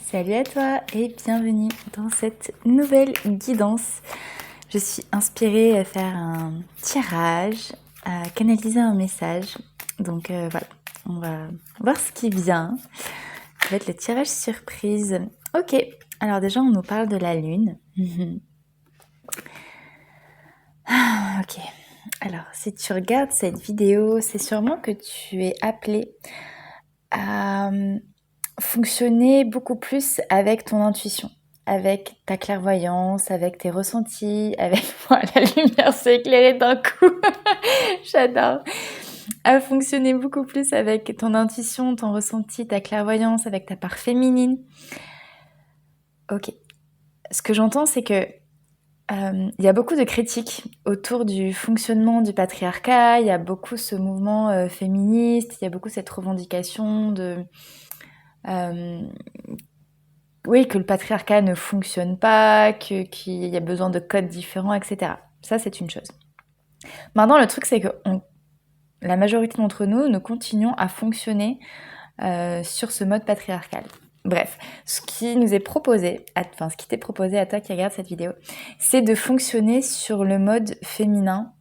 Salut à toi et bienvenue dans cette nouvelle guidance. Je suis inspirée à faire un tirage, à canaliser un message. Donc voilà, on va voir ce qui vient. Ça va être le tirage surprise. Ok, alors déjà on nous parle de la lune. Ok, alors si tu regardes cette vidéo, c'est sûrement que tu es appelé à fonctionner beaucoup plus avec ton intuition, avec ta clairvoyance, avec tes ressentis, avec moi, la lumière s'est éclairée d'un coup. J'adore. À fonctionner beaucoup plus avec ton intuition, ton ressenti, ta clairvoyance, avec ta part féminine. Ok. Ce que j'entends, c'est que il y a beaucoup de critiques autour du fonctionnement du patriarcat. Il y a beaucoup ce mouvement féministe. Il y a beaucoup cette revendication de euh, oui, que le patriarcat ne fonctionne pas, qu'il y a besoin de codes différents, etc. Ça, c'est une chose. Maintenant, le truc, c'est que la majorité d'entre nous, nous continuons à fonctionner sur ce mode patriarcal. Bref, ce qui nous est proposé, enfin ce qui t'est proposé à toi qui regarde cette vidéo, c'est de fonctionner sur le mode féminin,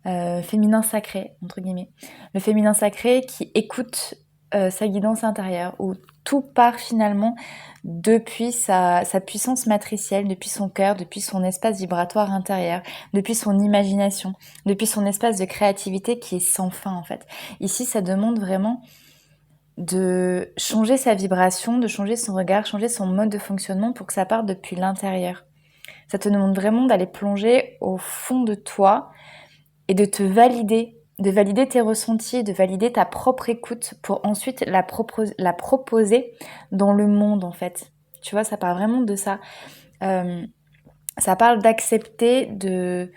féminin sacré, entre guillemets. Le féminin sacré qui écoute sa guidance intérieure, où tout part finalement depuis sa puissance matricielle, depuis son cœur, depuis son espace vibratoire intérieur, depuis son imagination, depuis son espace de créativité qui est sans fin en fait. Ici, ça demande vraiment de changer sa vibration, de changer son regard, changer son mode de fonctionnement pour que ça parte depuis l'intérieur. Ça te demande vraiment d'aller plonger au fond de toi et de te valider, de valider tes ressentis, de valider ta propre écoute pour ensuite la proposer dans le monde en fait. Tu vois, ça parle vraiment de ça. Ça parle d'accepter de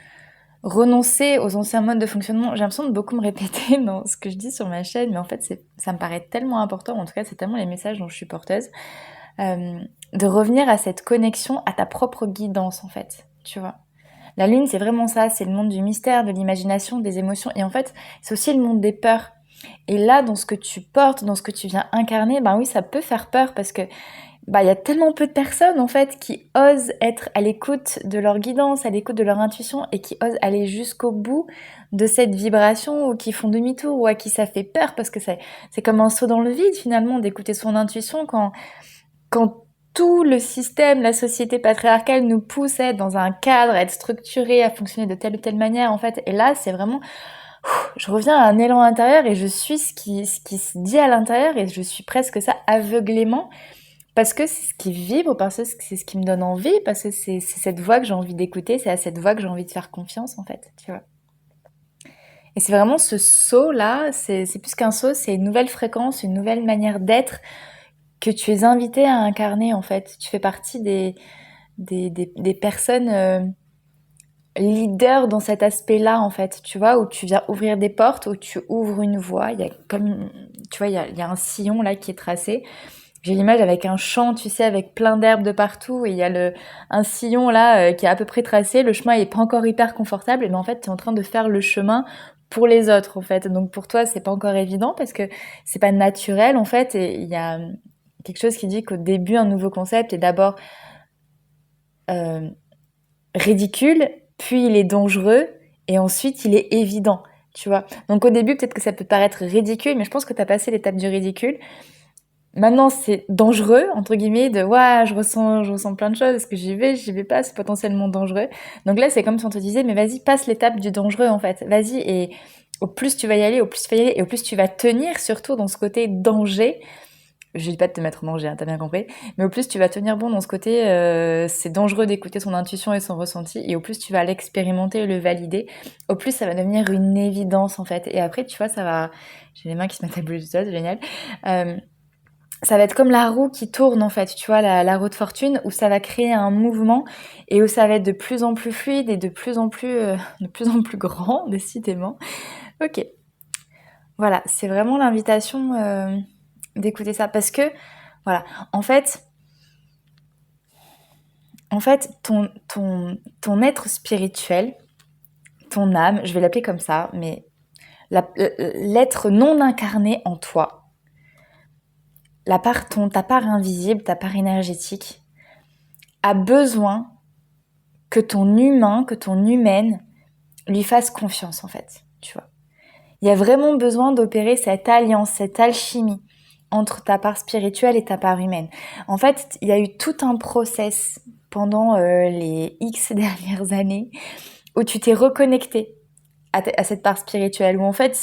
renoncer aux anciens modes de fonctionnement. J'ai l'impression de beaucoup me répéter dans ce que je dis sur ma chaîne, mais en fait, ça me paraît tellement important, en tout cas, c'est tellement les messages dont je suis porteuse, de revenir à cette connexion, à ta propre guidance, en fait, tu vois. La lune, c'est vraiment ça, c'est le monde du mystère, de l'imagination, des émotions, et en fait, c'est aussi le monde des peurs. Et là, dans ce que tu portes, dans ce que tu viens incarner, ben oui, ça peut faire peur parce que il y a tellement peu de personnes en fait qui osent être à l'écoute de leur guidance, à l'écoute de leur intuition et qui osent aller jusqu'au bout de cette vibration ou qui font demi-tour ou à qui ça fait peur parce que c'est comme un saut dans le vide finalement d'écouter son intuition quand tout le système, la société patriarcale nous pousse à être dans un cadre, à être structuré, à fonctionner de telle ou telle manière en fait. Et là, c'est vraiment je reviens à un élan intérieur et je suis ce qui se dit à l'intérieur et je suis presque ça aveuglément parce que c'est ce qui vibre, parce que c'est ce qui me donne envie, parce que c'est cette voix que j'ai envie d'écouter, c'est à cette voix que j'ai envie de faire confiance en fait, tu vois. Et c'est vraiment ce saut-là, c'est plus qu'un saut, c'est une nouvelle fréquence, une nouvelle manière d'être que tu es invité à incarner en fait. Tu fais partie des personnes leaders dans cet aspect-là en fait, tu vois, où tu viens ouvrir des portes, où tu ouvres une voie, il y a comme, tu vois, il y a un sillon là qui est tracé. J'ai l'image avec un champ, tu sais, avec plein d'herbes de partout, et il y a un sillon là qui est à peu près tracé. Le chemin est pas encore hyper confortable, mais en fait, tu es en train de faire le chemin pour les autres, en fait. Donc pour toi, c'est pas encore évident parce que c'est pas naturel, en fait. Et il y a quelque chose qui dit qu'au début, un nouveau concept est d'abord euh, ridicule, puis il est dangereux, et ensuite il est évident. Tu vois. Donc au début, peut-être que ça peut paraître ridicule, mais je pense que tu as passé l'étape du ridicule. Maintenant, c'est dangereux, entre guillemets, de ouais, je ressens plein de choses, est-ce que j'y vais pas, c'est potentiellement dangereux. Donc là, c'est comme si on te disait, mais vas-y, passe l'étape du dangereux, en fait. Vas-y, et au plus tu vas y aller, au plus tu vas y aller, et au plus tu vas tenir, surtout dans ce côté danger. Je dis pas de te mettre en danger, hein, t'as bien compris. Mais au plus tu vas tenir bon dans ce côté, c'est dangereux d'écouter son intuition et son ressenti, et au plus tu vas l'expérimenter et le valider, au plus ça va devenir une évidence, en fait. Et après, tu vois, ça va... J'ai les mains qui se mettent à bouger tout ça, c'est génial. Euh, ça va être comme la roue qui tourne en fait, tu vois, la roue de fortune, où ça va créer un mouvement et où ça va être de plus en plus fluide et de plus en plus grand, décidément. Ok, voilà, c'est vraiment l'invitation d'écouter ça parce que, voilà, en fait, ton être spirituel, ton âme, je vais l'appeler comme ça, mais l'être non incarné en toi, ta part invisible, ta part énergétique, a besoin que ton humain, que ton humaine lui fasse confiance en fait, tu vois. Il y a vraiment besoin d'opérer cette alliance, cette alchimie entre ta part spirituelle et ta part humaine. En fait, il y a eu tout un process pendant les X dernières années où tu t'es reconnecté à cette part spirituelle, où en fait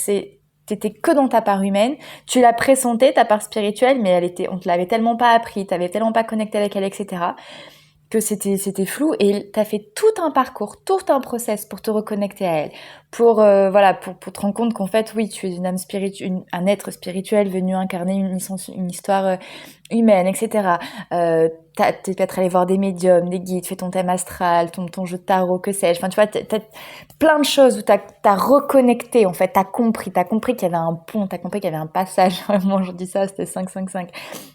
t'étais que dans ta part humaine, tu la pressentais ta part spirituelle, mais on te l'avait tellement pas appris, t'avais tellement pas connecté avec elle, etc., que c'était flou, et t'as fait tout un parcours, tout un process pour te reconnecter à elle, pour te rendre compte qu'en fait oui, tu es une âme spirituelle, un être spirituel venu incarner une histoire humaine, etc. T'es peut-être allé voir des médiums, des guides, fait ton thème astral, ton jeu de tarot, que sais-je. Enfin, tu vois, t'as plein de choses où t'as reconnecté, en fait, t'as compris qu'il y avait un pont, t'as compris qu'il y avait un passage. Moi, je dis ça, c'était 5-5-5.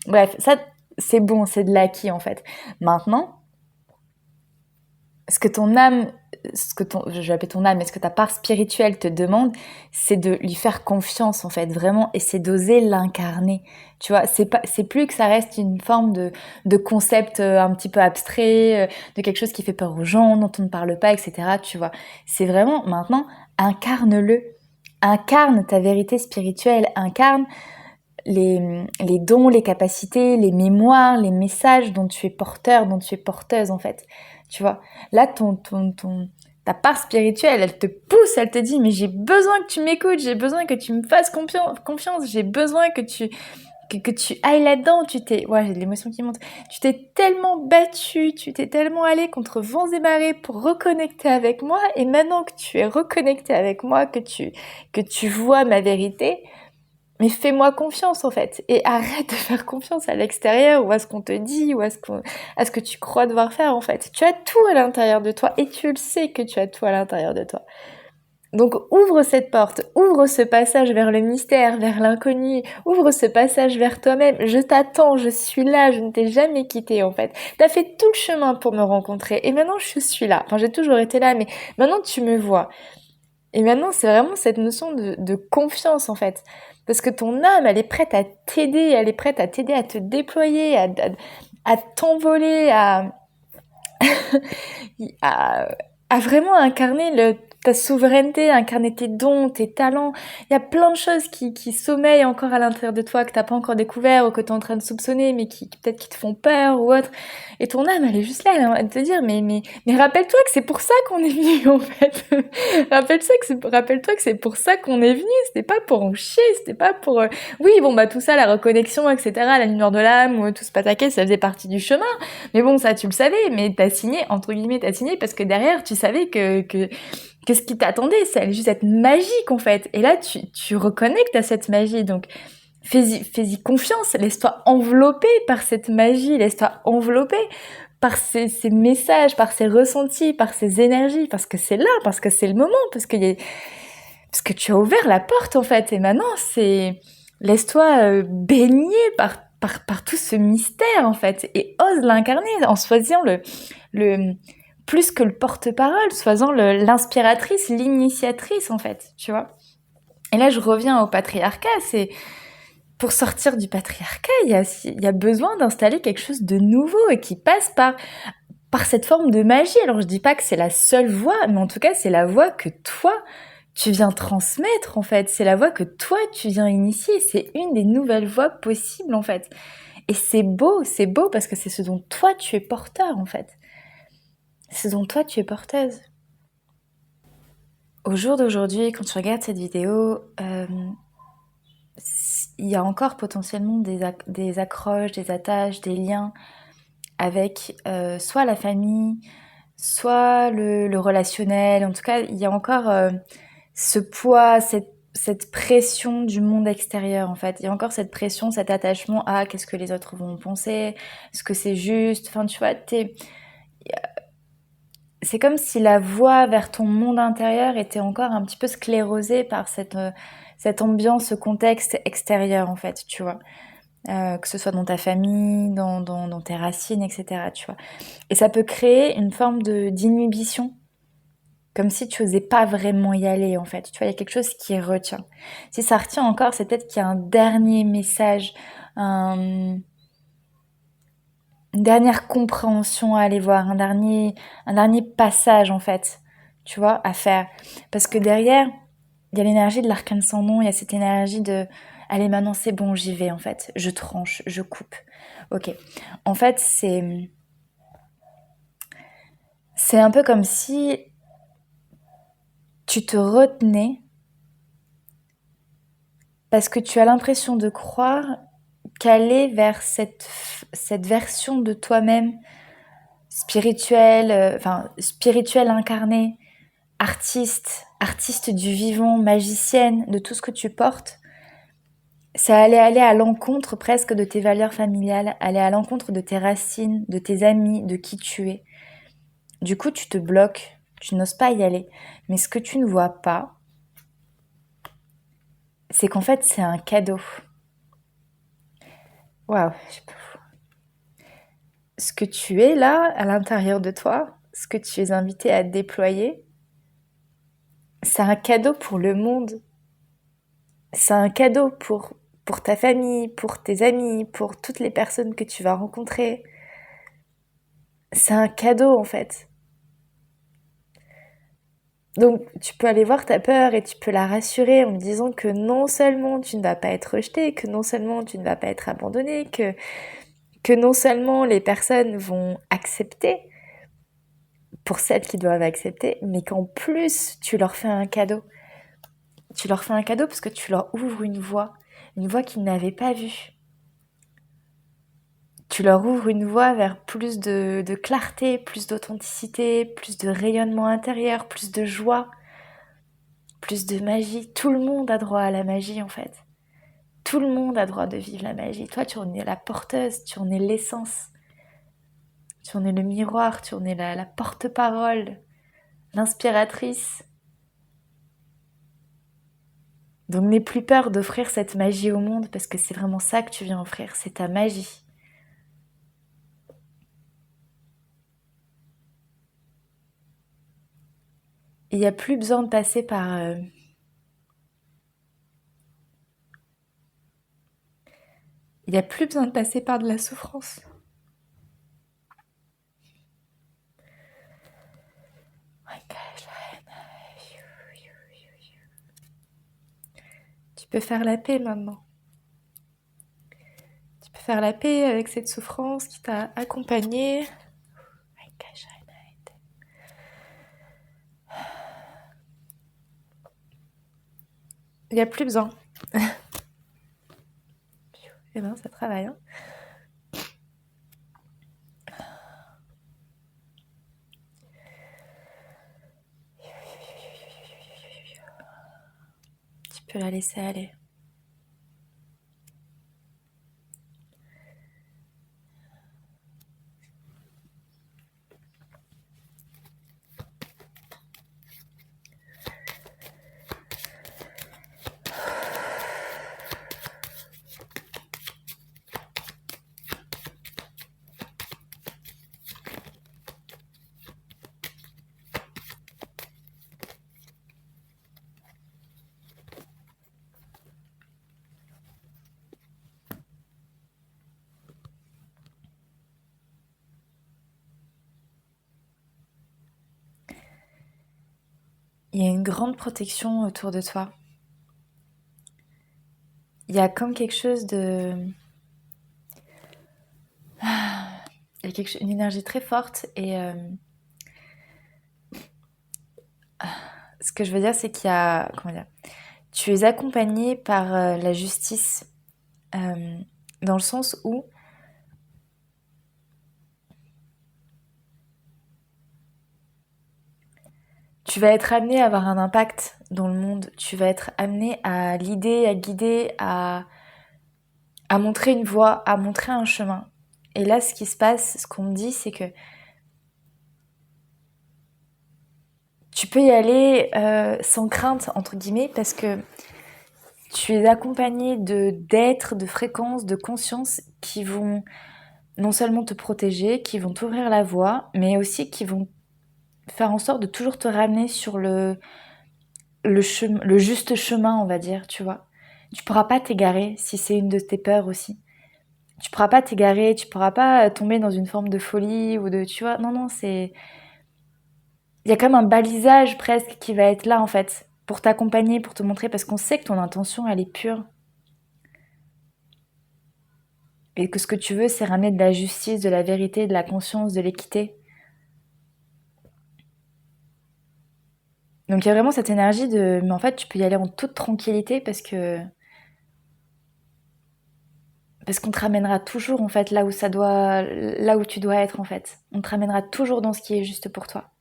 Bref, ça, c'est bon, c'est de l'acquis, en fait. Maintenant, ce que ton âme, je vais appeler ton âme, mais ce que ta part spirituelle te demande, c'est de lui faire confiance, en fait, vraiment, et c'est d'oser l'incarner. Tu vois, c'est plus que ça reste une forme de concept un petit peu abstrait, de quelque chose qui fait peur aux gens, dont on ne parle pas, etc. Tu vois, c'est vraiment, maintenant, incarne-le. Incarne ta vérité spirituelle, incarne les dons, les capacités, les mémoires, les messages dont tu es porteur, dont tu es porteuse, en fait. Tu vois, là, ta part spirituelle, elle te pousse, elle te dit, mais j'ai besoin que tu m'écoutes, j'ai besoin que tu me fasses confiance, j'ai besoin que tu ailles là-dedans, ouais, j'ai de l'émotion qui monte. Tu t'es tellement battu, tu t'es tellement allé contre vents et marées pour reconnecter avec moi, et maintenant que tu es reconnecté avec moi, que tu vois ma vérité, mais fais-moi confiance en fait, et arrête de faire confiance à l'extérieur ou à ce qu'on te dit ou à ce que tu crois devoir faire en fait. Tu as tout à l'intérieur de toi et tu le sais que tu as tout à l'intérieur de toi. Donc ouvre cette porte, ouvre ce passage vers le mystère, vers l'inconnu, ouvre ce passage vers toi-même. Je t'attends, je suis là, je ne t'ai jamais quitté en fait. T'as fait tout le chemin pour me rencontrer et maintenant je suis là. Enfin j'ai toujours été là, mais maintenant tu me vois. Et maintenant, c'est vraiment cette notion de confiance, en fait. Parce que ton âme, elle est prête à t'aider, elle est prête à t'aider à te déployer, à t'envoler, à, à vraiment incarner ta souveraineté, incarner tes dons, tes talents. Il y a plein de choses qui sommeillent encore à l'intérieur de toi, que t'as pas encore découvert ou que t'es en train de soupçonner, mais peut-être qui te font peur ou autre. Et ton âme, elle est juste là, elle est en train de te dire, mais rappelle-toi que c'est pour ça qu'on est venu, en fait. Rappelle-toi que c'est pour ça qu'on est venu. C'était pas pour en chier, c'était pas pour, oui, bon, bah, tout ça, la reconnexion, etc., la lumière de l'âme, ou tout ce pataquès, ça faisait partie du chemin. Mais bon, ça, tu le savais, mais t'as signé, entre guillemets, t'as signé parce que derrière, tu savais que ce qui t'attendait, ça allait juste être magique, en fait. Et là, tu reconnectes à cette magie. Donc, fais-y confiance. Laisse-toi envelopper par cette magie. Laisse-toi envelopper par ces messages, par ces ressentis, par ces énergies. Parce que c'est là, parce que c'est le moment, parce que tu as ouvert la porte, en fait. Et maintenant, laisse-toi baigner par tout ce mystère, en fait. Et ose l'incarner en choisissant le plus que le porte-parole, soisant l'inspiratrice, l'initiatrice, en fait, tu vois. Et là, je reviens au patriarcat, c'est pour sortir du patriarcat, il y a besoin d'installer quelque chose de nouveau et qui passe par cette forme de magie. Alors, je dis pas que c'est la seule voie, mais en tout cas, c'est la voie que toi, tu viens transmettre, en fait. C'est la voie que toi, tu viens initier. C'est une des nouvelles voies possibles, en fait. Et c'est beau parce que c'est ce dont toi, tu es porteur, en fait. C'est ce dont toi, tu es porteuse. Au jour d'aujourd'hui, quand tu regardes cette vidéo, il y a encore potentiellement des accroches, des attaches, des liens avec soit la famille, soit le relationnel. En tout cas, il y a encore ce poids, cette pression du monde extérieur, en fait. Il y a encore cette pression, cet attachement à qu'est-ce que les autres vont penser, est-ce que c'est juste. Enfin, tu vois, c'est comme si la voie vers ton monde intérieur était encore un petit peu sclérosée par cette ambiance, ce contexte extérieur, en fait, tu vois. Que ce soit dans ta famille, dans tes racines, etc., tu vois. Et ça peut créer une forme d'inhibition, comme si tu osais pas vraiment y aller, en fait. Tu vois, il y a quelque chose qui retient. Si ça retient encore, c'est peut-être qu'il y a un dernier message une dernière compréhension à aller voir, un dernier passage en fait, tu vois, à faire. Parce que derrière, il y a l'énergie de l'arcane sans nom, il y a cette énergie de allez maintenant c'est bon, j'y vais en fait, je tranche, je coupe. Ok. En fait, c'est un peu comme si tu te retenais parce que tu as l'impression de croire qu'aller vers cette version de toi-même spirituelle, spirituelle incarnée, artiste du vivant, magicienne, de tout ce que tu portes, ça allait aller à l'encontre presque de tes valeurs familiales, aller à l'encontre de tes racines, de tes amis, de qui tu es. Du coup, tu te bloques, tu n'oses pas y aller. Mais ce que tu ne vois pas, c'est qu'en fait, c'est un cadeau. Waouh, ce que tu es là, à l'intérieur de toi, ce que tu es invité à déployer, c'est un cadeau pour le monde. C'est un cadeau pour ta famille, pour tes amis, pour toutes les personnes que tu vas rencontrer. C'est un cadeau en fait. Donc tu peux aller voir ta peur et tu peux la rassurer en lui disant que non seulement tu ne vas pas être rejeté, que non seulement tu ne vas pas être abandonné, que non seulement les personnes vont accepter pour celles qui doivent accepter, mais qu'en plus tu leur fais un cadeau. Tu leur fais un cadeau parce que tu leur ouvres une voie qu'ils n'avaient pas vue. Tu leur ouvres une voie vers plus de clarté, plus d'authenticité, plus de rayonnement intérieur, plus de joie, plus de magie. Tout le monde a droit à la magie en fait. Tout le monde a droit de vivre la magie. Toi, tu en es la porteuse, tu en es l'essence. Tu en es le miroir, tu en es la porte-parole, l'inspiratrice. Donc n'aie plus peur d'offrir cette magie au monde parce que c'est vraiment ça que tu viens offrir, c'est ta magie. Il n'y a plus besoin de passer par... il n'y a plus besoin de passer par de la souffrance. Tu peux faire la paix maintenant. Tu peux faire la paix avec cette souffrance qui t'a accompagné. Il n'y a plus besoin. Eh ben, ça travaille. Hein. Tu peux la laisser aller. Il y a une grande protection autour de toi. Il y a comme quelque chose de... Il y a une énergie très forte et ce que je veux dire c'est qu'il y a... Comment dire? Tu es accompagné par la justice euh, dans le sens où tu vas être amené à avoir un impact dans le monde. Tu vas être amené à l'idée, à guider, à montrer une voie, à montrer un chemin. Et là, ce qui se passe, ce qu'on me dit, c'est que tu peux y aller sans crainte, entre guillemets, parce que tu es accompagné d'êtres, de fréquences, de conscience qui vont non seulement te protéger, qui vont t'ouvrir la voie, mais aussi qui vont faire en sorte de toujours te ramener sur le juste chemin, on va dire, tu vois. Tu pourras pas t'égarer si c'est une de tes peurs aussi. Tu pourras pas t'égarer, tu pourras pas tomber dans une forme de folie ou de, tu vois, non, non, c'est... Il y a comme un balisage presque qui va être là, en fait, pour t'accompagner, pour te montrer, parce qu'on sait que ton intention, elle est pure. Et que ce que tu veux, c'est ramener de la justice, de la vérité, de la conscience, de l'équité. Donc il y a vraiment cette énergie de... Mais en fait, tu peux y aller en toute tranquillité parce qu'on te ramènera toujours, en fait, là où tu dois être, en fait. On te ramènera toujours dans ce qui est juste pour toi.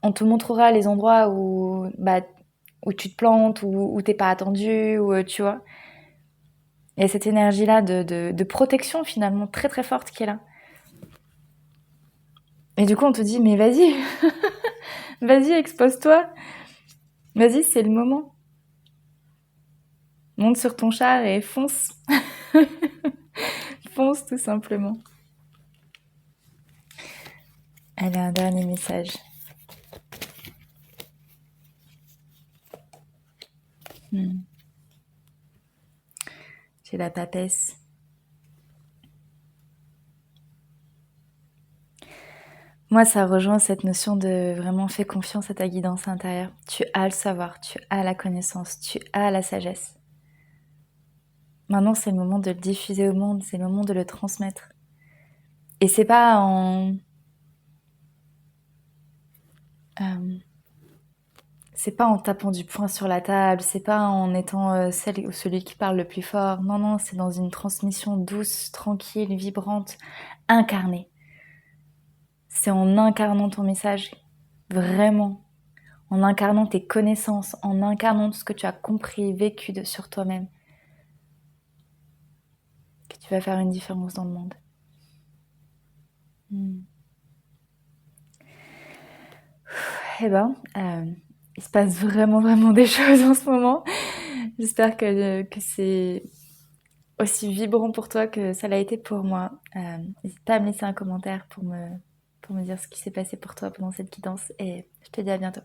On te montrera les endroits où tu te plantes, où t'es pas attendu, où, tu vois. Il y a cette énergie-là de protection, finalement, très très forte qui est là. Et du coup, on te dit, mais vas-y, vas-y, expose-toi. Vas-y, c'est le moment. Monte sur ton char et fonce. Fonce, tout simplement. Allez, un dernier message. J'ai la papesse. Moi, ça rejoint cette notion de vraiment fais confiance à ta guidance intérieure. Tu as le savoir, tu as la connaissance, tu as la sagesse. Maintenant, c'est le moment de le diffuser au monde, c'est le moment de le transmettre. Et euh, c'est pas en tapant du poing sur la table, c'est pas en étant celle ou celui qui parle le plus fort. Non, non, c'est dans une transmission douce, tranquille, vibrante, incarnée. C'est en incarnant ton message, vraiment, en incarnant tes connaissances, en incarnant tout ce que tu as compris, vécu sur toi-même, que tu vas faire une différence dans le monde. Eh ben, il se passe vraiment, vraiment des choses en ce moment. J'espère que c'est aussi vibrant pour toi que ça l'a été pour moi. N'hésite pas à me laisser un commentaire pour me dire ce qui s'est passé pour toi pendant cette guidance et je te dis à bientôt.